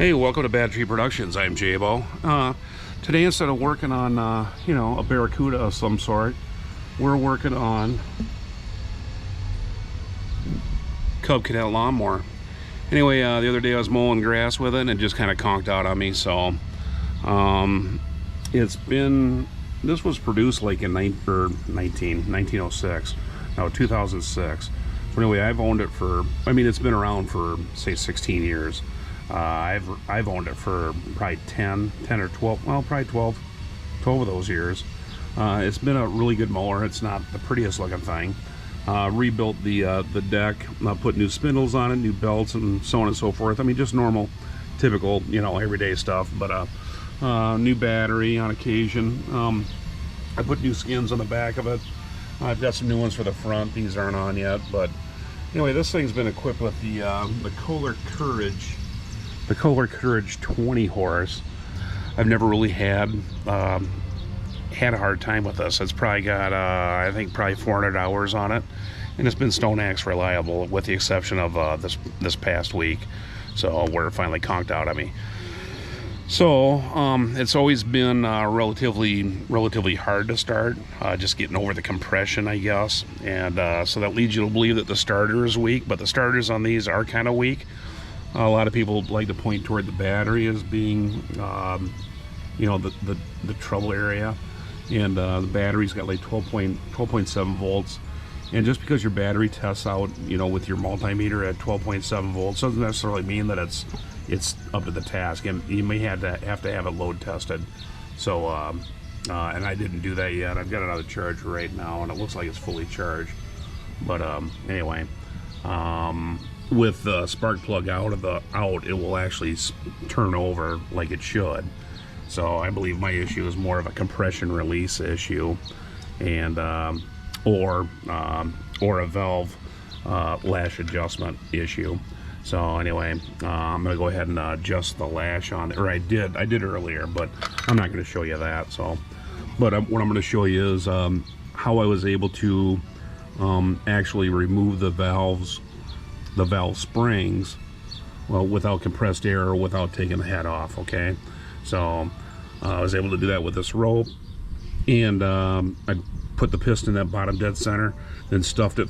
Hey, welcome to Bad Tree Productions. I'm Jabo. Today, instead of working on, a Barracuda of some sort, we're working on Cub Cadet lawnmower. Anyway, the other day I was mowing grass with it and it just kind of conked out on me. So, this was produced like in 1906, no, 2006. So anyway, I've owned it for, it's been around for, say, 16 years. I've owned it for probably 10 or 12, well, probably 12 of those years. It's been a really good mower. It's not the prettiest looking thing. Rebuilt the deck, put new spindles on it, new belts, and so on and so forth. Just normal, typical, everyday stuff. But new battery on occasion. I put new skins on the back of it. I've got some new ones for the front. These aren't on yet, but anyway, this thing's been equipped with the Kohler Courage. The Kohler Courage 20 horse. I've never really had a hard time with this. It's probably got I think probably 400 hours on it, and it's been stone axe reliable with the exception of this past week, so where it finally conked out at me. So it's always been relatively hard to start, just getting over the compression, I guess, and so that leads you to believe that the starter is weak, but the starters on these are kind of weak. A lot of people like to point toward the battery as being, the trouble area, and the battery's got like 12.7 volts, and just because your battery tests out, with your multimeter at 12.7 volts, doesn't necessarily mean that it's up to the task, and you may have to have it load tested. So, and I didn't do that yet. I've got it on the charger right now, and it looks like it's fully charged. But anyway. With the spark plug out, it will actually turn over like it should. So I believe my issue is more of a compression release issue, and or a valve lash adjustment issue. So anyway, I'm gonna go ahead and adjust the lash on it, or I did earlier, but I'm not going to show you that. So, but what I'm going to show you is how I was able to actually remove the valve springs, well, without compressed air or without taking the head off. Okay, so I was able to do that with this rope, and I put the piston at bottom dead center, then stuffed the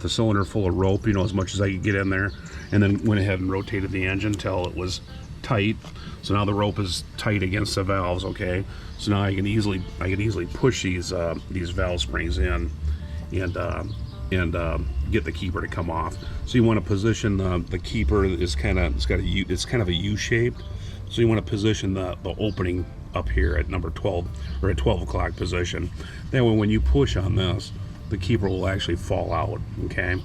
cylinder full of rope, as much as I could get in there, and then went ahead and rotated the engine until it was tight. So now the rope is tight against the valves. Okay, so now I can easily push these valve springs in, and get the keeper to come off. So you want to position the keeper is it's kind of a U-shaped. So you want to position the opening up here at number 12, or at 12 o'clock position. That way when you push on this, the keeper will actually fall out. Okay,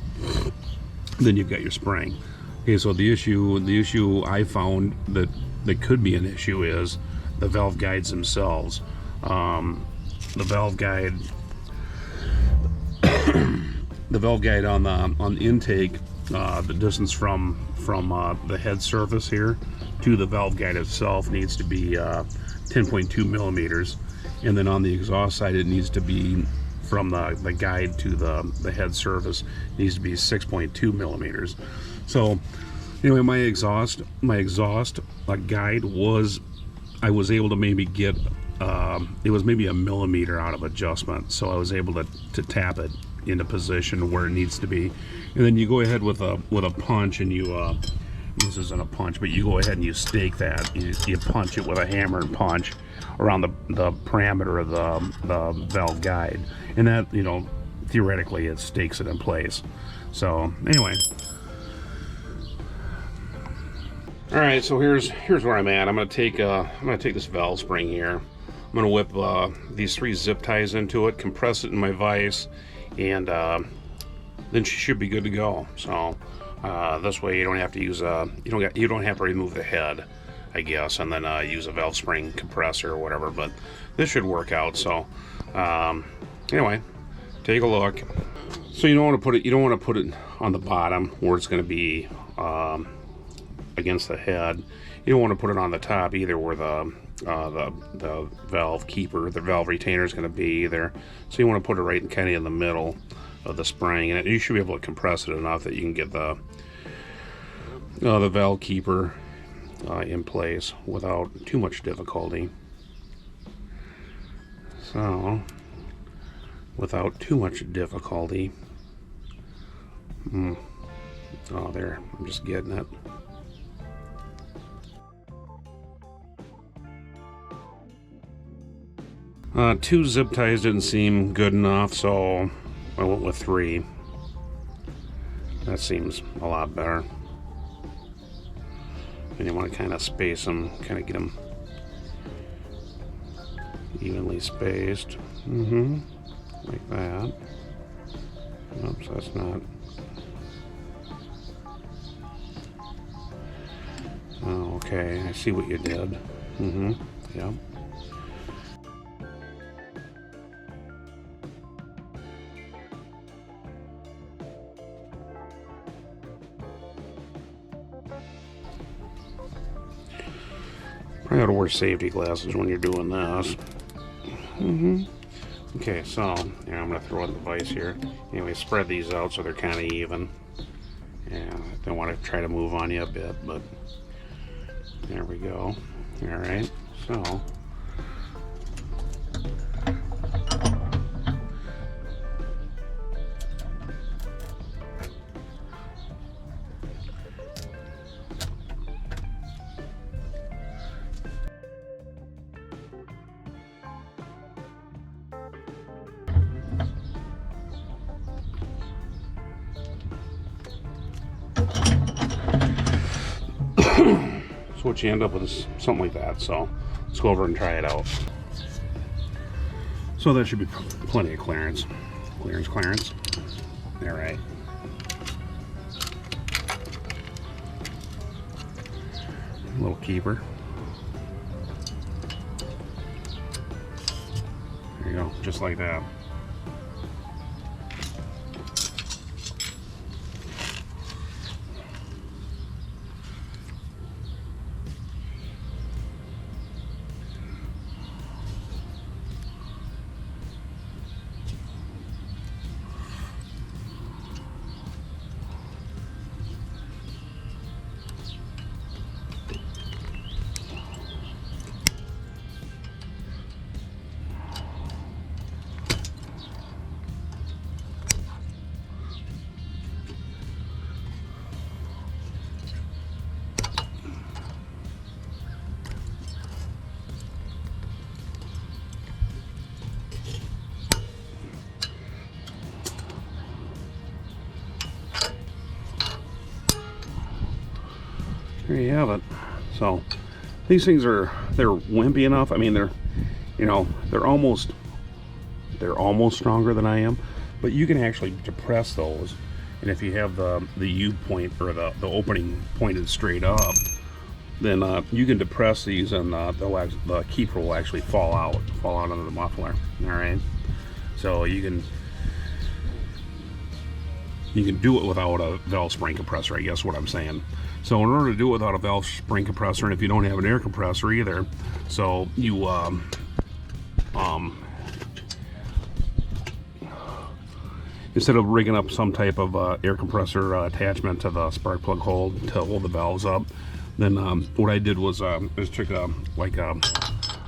then you've got your spring. Okay, so the issue I found that could be an issue is the valve guides themselves. The valve guide on the intake, the distance from the head surface here to the valve guide itself needs to be 10.2 millimeters, and then on the exhaust side it needs to be from the guide to the head surface needs to be 6.2 millimeters. So anyway, my exhaust guide I was able to maybe get it was maybe a millimeter out of adjustment, so I was able to tap it into position where it needs to be. And then you go ahead with a punch, and you this isn't a punch, but you go ahead and you stake that. You punch it with a hammer and punch around the parameter of the valve guide, and that, theoretically it stakes it in place. So anyway, all right, so here's where I'm at. I'm gonna take this valve spring here. I'm gonna whip these 3 zip ties into it, compress it in my vise, and then she should be good to go. So this way you don't have to use you don't have to remove the head, I guess, and then use a valve spring compressor or whatever. But this should work out. So anyway, take a look. So you don't want to put it on the bottom where it's going to be against the head. You don't want to put it on the top either, where the valve keeper, the valve retainer is going to be either. So you want to put it right in the middle of the spring, and you should be able to compress it enough that you can get the valve keeper in place without too much difficulty. So, without too much difficulty. Oh, there. I'm just getting it. Two zip ties didn't seem good enough, so I went with 3. That seems a lot better. And you want to kind of space them, kind of get them evenly spaced. Like that. Oops, that's not. Oh, okay, I see what you did. Yep. Probably ought to wear safety glasses when you're doing this. Okay, so yeah, I'm gonna throw in the vise here. Anyway, spread these out so they're kind of even. Yeah, I don't want to try to move on you a bit, but there we go. All right, so. So what you end up with is something like that. So let's go over and try it out. So that should be plenty of clearance. Clearance. All right. A little keeper. There you go, just like that. There you have it. So these things they're wimpy enough. I mean, they're almost stronger than I am, but you can actually depress those. And if you have the U point or the opening pointed straight up, then you can depress these, and the keeper will actually fall out under the muffler. All right. So you can do it without a valve spring compressor, I guess what I'm saying. So in order to do it without a valve spring compressor, and if you don't have an air compressor either, so you instead of rigging up some type of air compressor attachment to the spark plug hole to hold the valves up, then what I did was just took a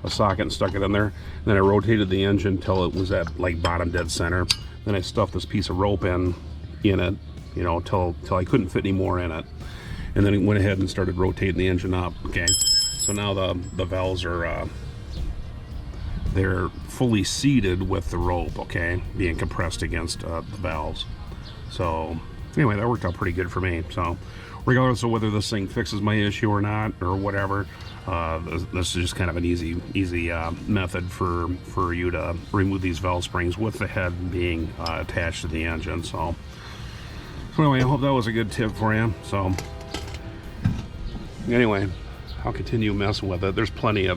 socket and stuck it in there. Then I rotated the engine till it was at like bottom dead center. Then I stuffed this piece of rope in it, till I couldn't fit any more in it. And then it went ahead and started rotating the engine up. Okay, so now the valves are they're fully seated with the rope, okay, being compressed against the valves. So anyway, that worked out pretty good for me. So regardless of whether this thing fixes my issue or not or whatever, this is just kind of an easy method for you to remove these valve springs with the head being attached to the engine. So anyway, I hope that was a good tip for you. So anyway, I'll continue messing with it. There's plenty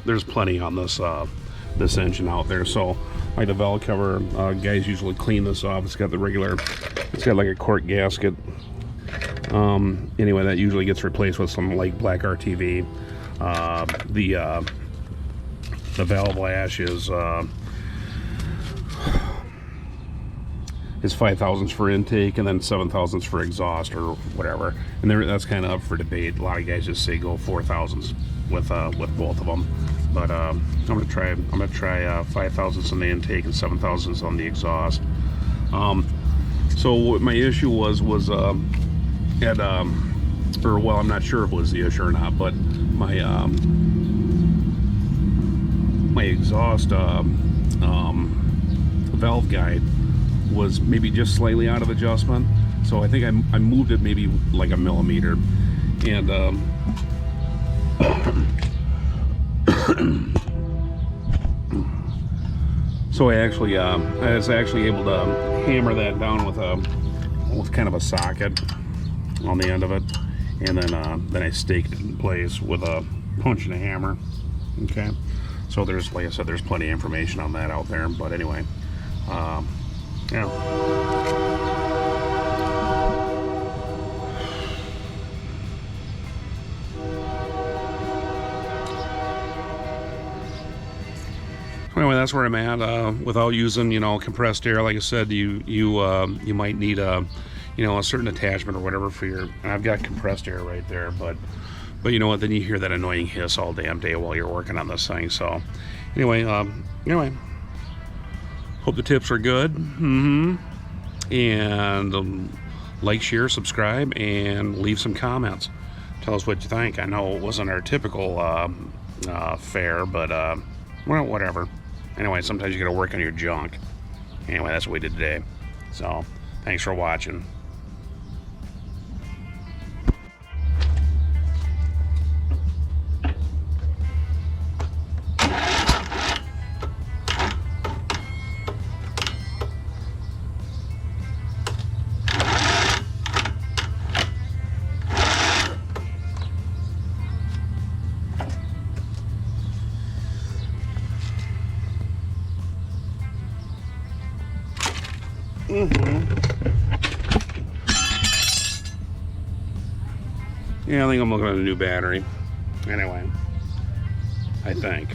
on this this engine out there. So like the valve cover, guys usually clean this off. It's got like a cork gasket. Anyway, that usually gets replaced with some like black RTV. The valve lash is is 5 thousandths for intake and then 7 thousandths for exhaust or whatever. And that's kind of up for debate. A lot of guys just say go 4 thousandths with both of them. But I'm gonna try 5 thousandths on the intake and 7 thousandths on the exhaust. So what my issue was at or well, I'm not sure if it was the issue or not, but my my exhaust valve guide was maybe just slightly out of adjustment. So I think I moved it maybe like a millimeter, and so I was actually able to hammer that down with kind of a socket on the end of it, and then I staked it in place with a punch and a hammer. Okay, so there's, like I said, there's plenty of information on that out there. But anyway, yeah. Anyway, that's where I'm at. Without using, compressed air, like I said, you might need a certain attachment or whatever for your. And I've got compressed air right there, but you know what? Then you hear that annoying hiss all damn day while you're working on this thing. So, anyway, hope the tips are good. And like, share, subscribe, and leave some comments. Tell us what you think. I know it wasn't our typical fare, but well, whatever. Anyway, sometimes you gotta work on your junk. Anyway, that's what we did today. So, thanks for watching. Yeah, I think I'm looking at a new battery. Anyway, I think.